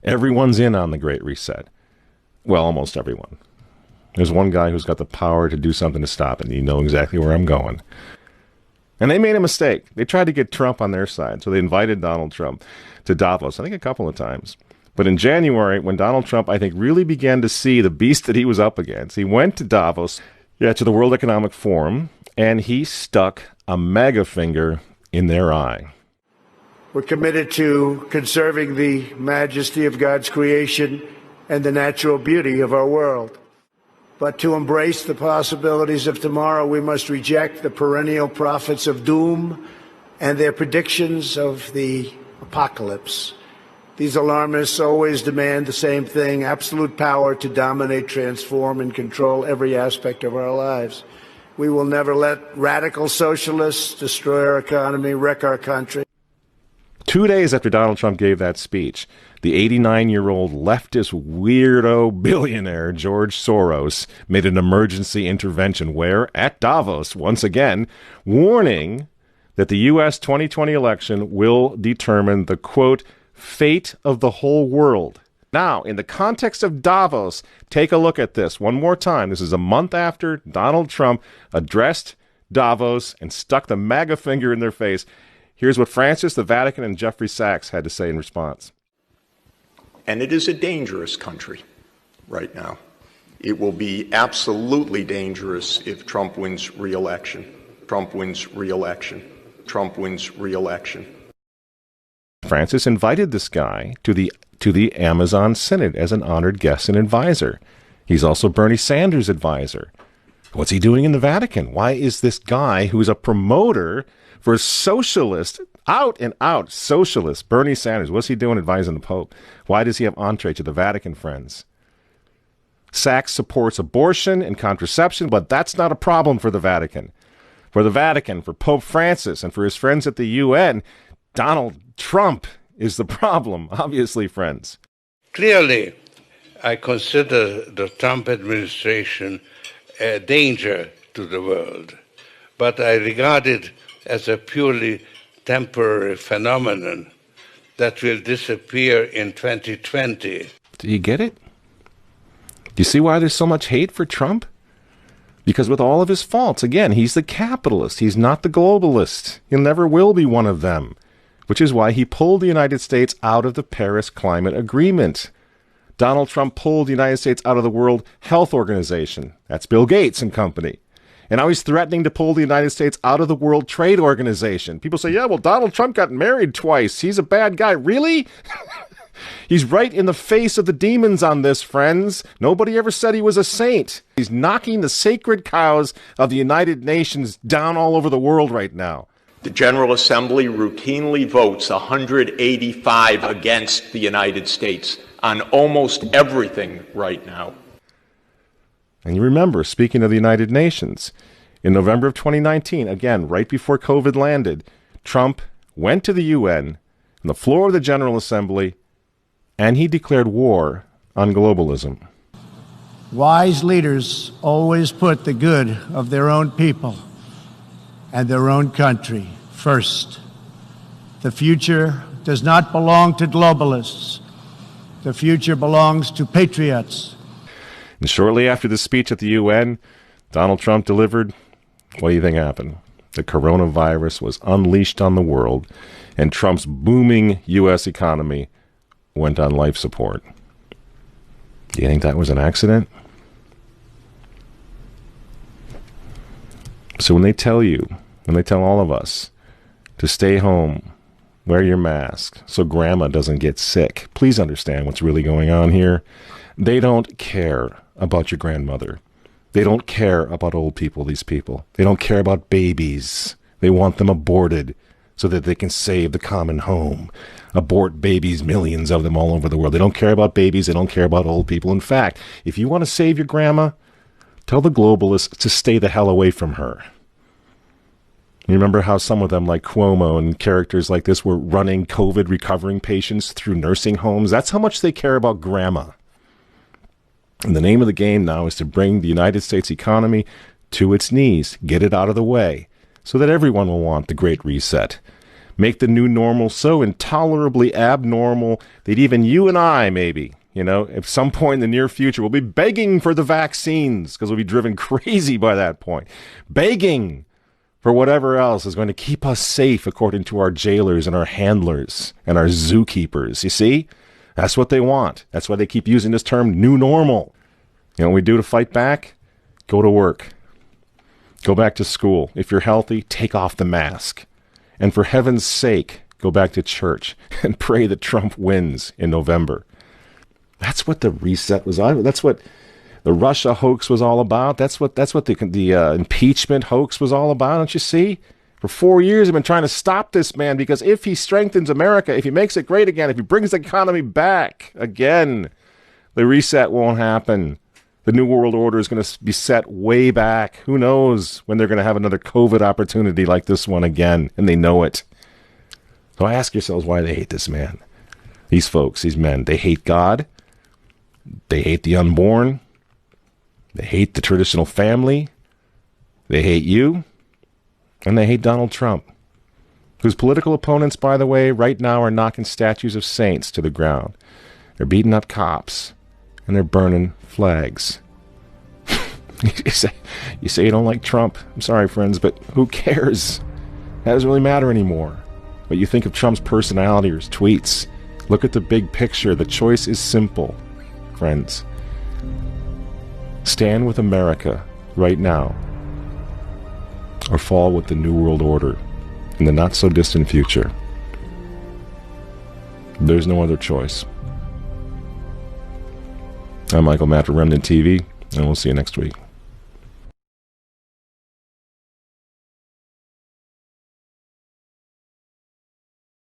Everyone's in on the Great Reset. Well, almost everyone. There's one guy who's got the power to do something to stop it, and you know exactly where I'm going. And they made a mistake. They tried to get Trump on their side, so they invited Donald Trump to Davos, I think a couple of times. But in January, when Donald Trump, I think, really began to see the beast that he was up against, he went to Davos, to the World Economic Forum, and he stuck a mega finger in their eye. We're committed to conserving the majesty of God's creation and the natural beauty of our world. But to embrace the possibilities of tomorrow, we must reject the perennial prophets of doom and their predictions of the apocalypse. These alarmists always demand the same thing: absolute power to dominate, transform, and control every aspect of our lives. We will never let radical socialists destroy our economy, wreck our country. 2 days after Donald Trump gave that speech, the 89-year-old leftist weirdo billionaire George Soros made an emergency intervention where, at Davos, once again, warning that the U.S. 2020 election will determine the, quote, fate of the whole world. Now, in the context of Davos, take a look at this one more time. This is a month after Donald Trump addressed Davos and stuck the MAGA finger in their face. Here's what Francis, the Vatican, and Jeffrey Sachs had to say in response. And it is a dangerous country right now. It will be absolutely dangerous if Trump wins re-election. Trump wins re-election. Trump wins re-election. Francis invited this guy to the Amazon Synod as an honored guest and advisor. He's also Bernie Sanders' advisor. What's he doing in the Vatican? Why is this guy who's a promoter for socialist, out and out socialist, Bernie Sanders, what's he doing advising the Pope? Why does he have entree to the Vatican, friends? Sachs supports abortion and contraception, but that's not a problem for the Vatican. For the Vatican, for Pope Francis, and for his friends at the UN, Donald Trump is the problem, obviously, friends. Clearly, I consider the Trump administration a danger to the world, but I regard it as a purely temporary phenomenon that will disappear in 2020. Do you get it? Do you see why there's so much hate for Trump? Because with all of his faults, again, he's the capitalist. He's not the globalist. He never will be one of them, which is why he pulled the United States out of the Paris Climate Agreement. Donald Trump pulled the United States out of the World Health Organization. That's Bill Gates and company. And now he's threatening to pull the United States out of the World Trade Organization. People say, yeah, well, Donald Trump got married twice. He's a bad guy. Really? He's right in the face of the demons on this, friends. Nobody ever said he was a saint. He's knocking the sacred cows of the United Nations down all over the world right now. The General Assembly routinely votes 185 against the United States on almost everything right now. And you remember, speaking of the United Nations, in November of 2019, again, right before COVID landed, Trump went to the UN on the floor of the General Assembly, and he declared war on globalism. Wise leaders always put the good of their own people and their own country first. The future does not belong to globalists. The future belongs to patriots. And shortly after the speech at the UN, Donald Trump delivered, what do you think happened? The coronavirus was unleashed on the world, and Trump's booming U.S. economy went on life support. Do you think that was an accident? So when they tell all of us to stay home, wear your mask so grandma doesn't get sick, please understand what's really going on here. They don't care about your grandmother. They don't care about old people, these people. They don't care about babies. They want them aborted so that they can save the common home. Abort babies, millions of them all over the world. They don't care about babies. They don't care about old people. In fact, if you want to save your grandma, tell the globalists to stay the hell away from her. You remember how some of them, like Cuomo and characters like this, were running COVID recovering patients through nursing homes? That's how much they care about grandma. And the name of the game now is to bring the United States economy to its knees, get it out of the way, so that everyone will want the Great Reset. Make the new normal so intolerably abnormal that even you and I, maybe, at some point in the near future, will be begging for the vaccines because we'll be driven crazy by that point. Begging for whatever else is going to keep us safe according to our jailers and our handlers and our zookeepers. You see? That's what they want. That's why they keep using this term new normal. You know what we do to fight back? Go to work. Go back to school. If you're healthy, take off the mask. And for heaven's sake, go back to church and pray that Trump wins in November. That's what the reset was all about. That's what the Russia hoax was all about. That's what the impeachment hoax was all about. Don't you see? For 4 years, they've been trying to stop this man because if he strengthens America, if he makes it great again, if he brings the economy back again, the reset won't happen. The New World Order is going to be set way back. Who knows when they're going to have another COVID opportunity like this one again, and they know it. So ask yourselves why they hate this man. These folks, these men, they hate God. They hate the unborn. They hate the traditional family. They hate you. And they hate Donald Trump, whose political opponents, by the way, right now are knocking statues of saints to the ground. They're beating up cops, and they're burning flags. You say you don't like Trump. I'm sorry, friends, but who cares? That doesn't really matter anymore. What you think of Trump's personality or his tweets. Look at the big picture. The choice is simple, friends. Stand with America right now, or fall with the New World Order in the not-so-distant future. There's no other choice. I'm Michael Matt for Remnant TV, and we'll see you next week.